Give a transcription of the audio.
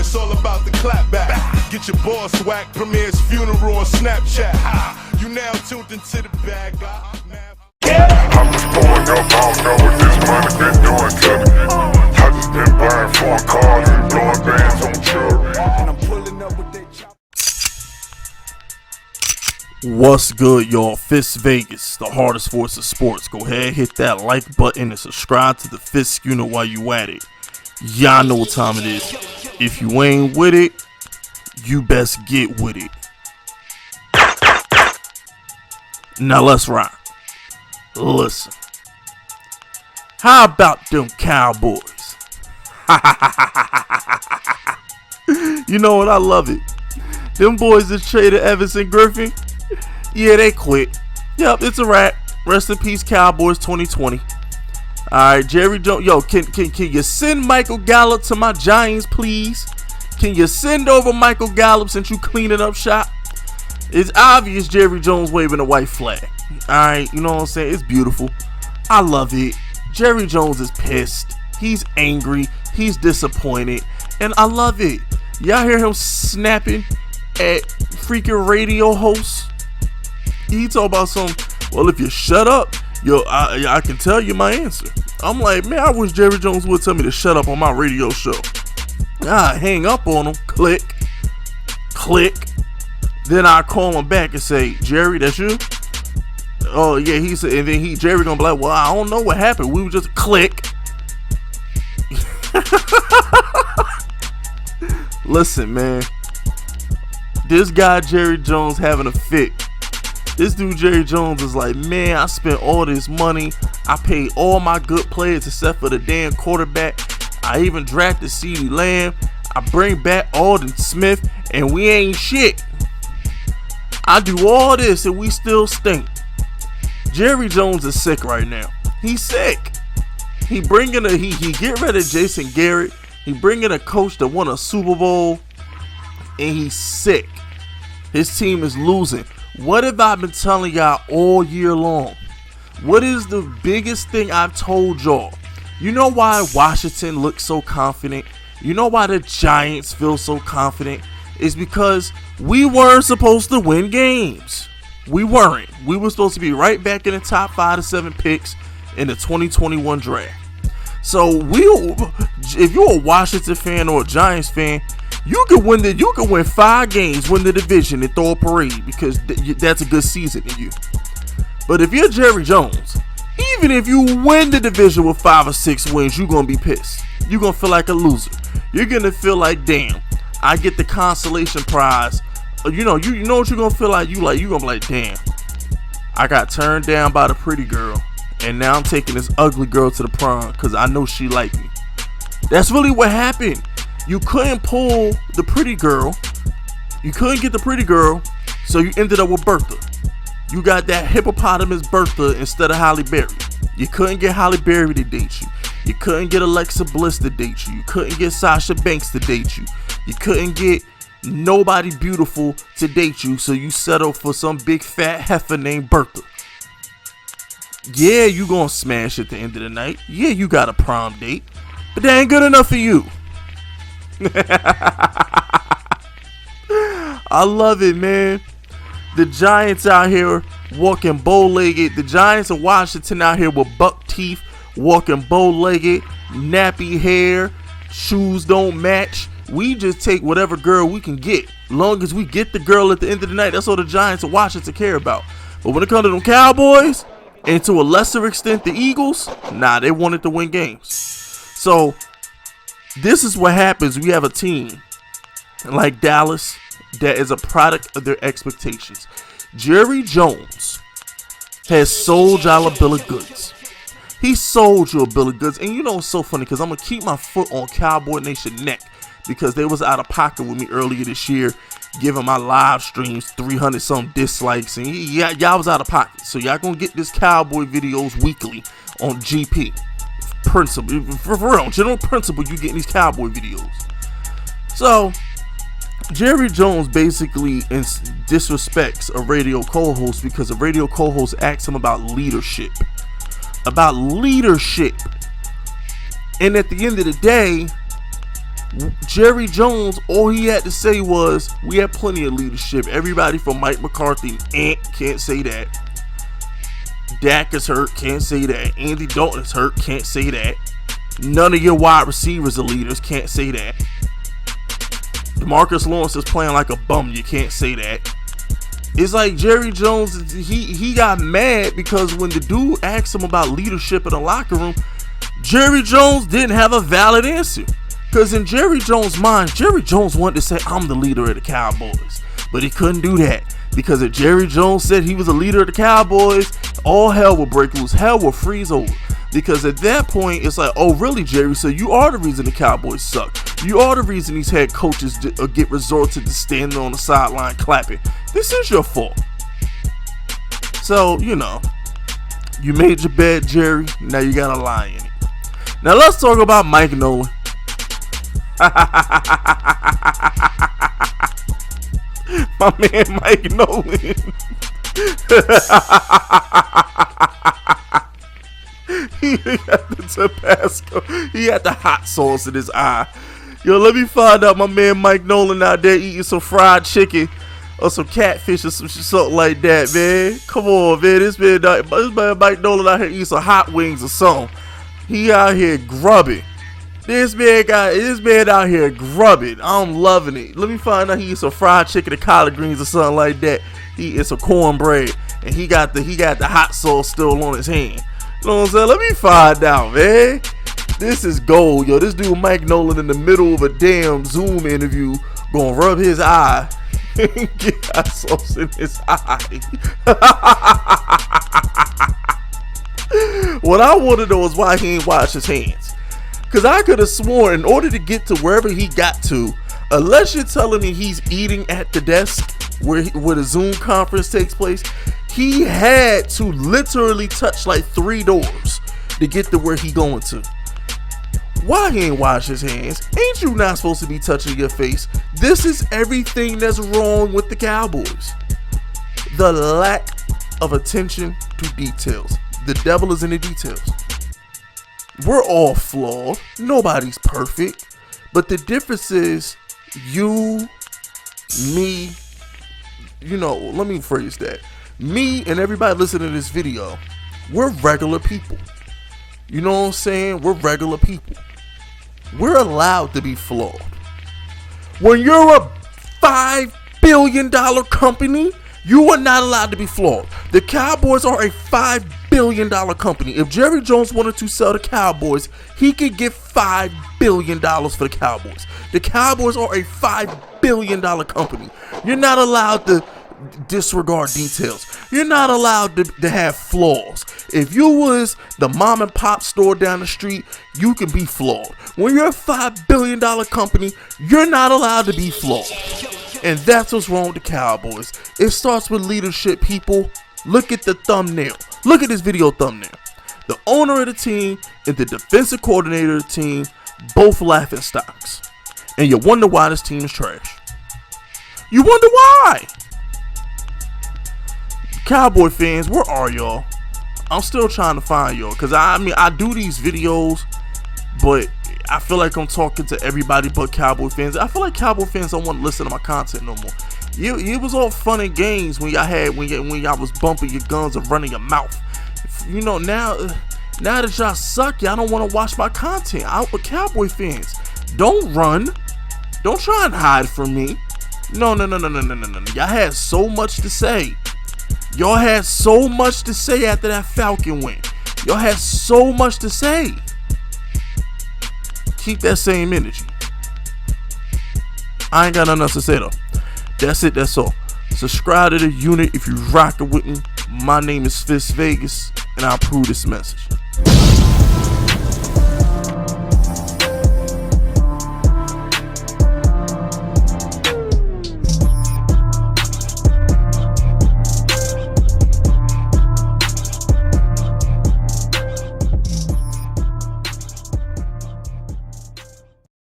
it's all about the clap back. Get your boss whack, premier's funeral on Snapchat. You now tuned into the bag. I'm just pulling up, I don't know what this money been doing to me. I just been buying foreign cars and blowing bands on jewelry. And I'm pulling up with that chop. What's good, y'all? Fist Vegas, the hardest voice of sports. Go ahead, hit that like button and subscribe to the Fist unit while you at it. Y'all know what time it is. If you ain't with it, you best get with it. Now let's rock. Listen. How about them Cowboys? You know what? I love it. Them boys that traded Everson, Griffen. Yeah, they quit. Yep, it's a wrap. Rest in peace, Cowboys 2020. Alright, Jerry Jones. Yo, can you send Michael Gallup to my Giants, please? Can you send over Michael Gallup since you cleaning up shop? It's obvious Jerry Jones waving a white flag. Alright, you know what I'm saying? It's beautiful. I love it. Jerry Jones is pissed. He's angry. He's disappointed. And I love it. Y'all hear him snapping at freaking radio hosts? He talk about some, well, if you shut up, I can tell you my answer. I'm like, man, I wish Jerry Jones would tell me to shut up on my radio show. I hang up on him, click. Then I call him back and say, Jerry, that's you? Oh yeah, he said, and then Jerry gonna be like, well, I don't know what happened. We were just click. Listen, man, this guy Jerry Jones having a fit. This dude Jerry Jones is like, man, I spent all this money. I paid all my good players except for the damn quarterback. I even drafted CeeDee Lamb. I bring back Aldon Smith, and we ain't shit. I do all this, and we still stink. Jerry Jones is sick right now. He's sick. He get rid of Jason Garrett. He bringing a coach that won a Super Bowl, and he's sick. His team is losing. What have I been telling y'all all year long? What is the biggest thing I've told y'all? You know why Washington looks so confident? You know why the Giants feel so confident? It's because we weren't supposed to win games. We weren't. We were supposed to be right back in the top 5 to 7 picks in the 2021 draft. So if you're a Washington fan or a Giants fan, you can win 5 games, win the division, and throw a parade because that's a good season to you. But if you're Jerry Jones, even if you win the division with 5 or 6 wins, you're gonna be pissed. You're gonna feel like a loser. You're gonna feel like, damn, I get the consolation prize. You know what you're gonna feel like? You're gonna be like, damn, I got turned down by the pretty girl, and now I'm taking this ugly girl to the prom because I know she liked me. That's really what happened. You couldn't pull the pretty girl. You couldn't get the pretty girl, so you ended up with Bertha. You got that hippopotamus Bertha instead of Halle Berry. You couldn't get Halle Berry to date you. You couldn't get Alexa Bliss to date you. You couldn't get Sasha Banks to date you. You couldn't get nobody beautiful to date you, so you settled for some big fat heifer named Bertha. Yeah, you gonna smash at the end of the night. Yeah, you got a prom date, but that ain't good enough for you. I love it, man. The Giants out here walking bow-legged. The Giants of Washington out here with buck teeth, walking bow-legged, nappy hair, shoes don't match. We just take whatever girl we can get. Long as we get the girl at the end of the night, that's all the Giants of Washington care about. But when it comes to them Cowboys, and to a lesser extent the Eagles, nah, they wanted to win games. So this is what happens. We have a team like Dallas that is a product of their expectations. Jerry Jones has sold y'all a bill of goods. He sold you a bill of goods. And you know it's so funny because I'm going to keep my foot on Cowboy Nation neck because they was out of pocket with me earlier this year, giving my live streams 300 some dislikes. And y'all was out of pocket. So y'all going to get this Cowboy videos weekly on GP. Principle, for real, general principle, you getting these Cowboy videos. So Jerry Jones basically disrespects a radio co-host because a radio co-host asks him about leadership. And at the end of the day, Jerry Jones, all he had to say was, we had plenty of leadership. Everybody from Mike McCarthy, can't say that. Dak is hurt, can't say that. Andy Dalton is hurt, can't say that. None of your wide receivers are leaders, can't say that. DeMarcus Lawrence is playing like a bum, you can't say that. It's like Jerry Jones, he got mad because when the dude asked him about leadership in the locker room, Jerry Jones didn't have a valid answer. Because in Jerry Jones' mind, Jerry Jones wanted to say, I'm the leader of the Cowboys. But he couldn't do that. Because if Jerry Jones said he was a leader of the Cowboys, all hell would break loose. Hell will freeze over. Because at that point, it's like, oh, really, Jerry? So you are the reason the Cowboys suck. You are the reason these head coaches get resorted to standing on the sideline clapping. This is your fault. So, you know, you made your bed, Jerry. Now you got to lie in it. Now let's talk about Mike Nolan. My man Mike Nolan. He got the Tabasco. He had the hot sauce in his eye. Yo, let me find out my man Mike Nolan out there eating some fried chicken or some catfish or something like that, man. Come on, man. This man Mike Nolan out here eating some hot wings or something. He out here grubbing. This man out here grubbing. I'm loving it. Let me find out he eats some fried chicken and collard greens or something like that. He eats some cornbread and he got the hot sauce still on his hand. You know what I'm saying? Let me find out, man. This is gold, yo. This dude Mike Nolan in the middle of a damn Zoom interview gonna rub his eye and get hot sauce in his eye. What I want to know is why he ain't washed his hands. Because I could have sworn in order to get to wherever he got to, unless you're telling me he's eating at the desk where the Zoom conference takes place, he had to literally touch like 3 doors to get to where he going to. Why he ain't wash his hands? Ain't you not supposed to be touching your face? This is everything that's wrong with the Cowboys. The lack of attention to details. The devil is in the details. We're all flawed. Nobody's perfect. But the difference is you, me, you know, let me phrase that. Me and everybody listening to this video, we're regular people. You know what I'm saying? We're regular people. We're allowed to be flawed. When you're a $5 billion company, you are not allowed to be flawed. The Cowboys are a $5 billion company. If Jerry Jones wanted to sell the Cowboys, he could get $5 billion for the Cowboys. The Cowboys are a $5 billion company. You're not allowed to disregard details. You're not allowed to have flaws. If you was the mom and pop store down the street, you can be flawed. When you're a $5 billion company, you're not allowed to be flawed. And that's what's wrong with the Cowboys. It starts with leadership, people. Look at the thumbnail. Look at this video thumbnail. The owner of the team and the defensive coordinator of the team, both laughing stocks. And you wonder why this team is trash. You wonder why. Cowboy fans, where are y'all? I'm still trying to find y'all. Because I do these videos, but I feel like I'm talking to everybody but Cowboy fans. I feel like Cowboy fans don't want to listen to my content no more. It was all fun and games when y'all was bumping your guns and running your mouth. You know, now that y'all suck, y'all don't want to watch my content. But Cowboy fans, don't run. Don't try and hide from me. No. Y'all had so much to say. Y'all had so much to say after that Falcon win. Y'all had so much to say. Keep that same energy. I ain't got nothing else to say though. That's it, that's all. Subscribe to the unit if you rockin' with me. My name is Fist Vegas, and I approve this message.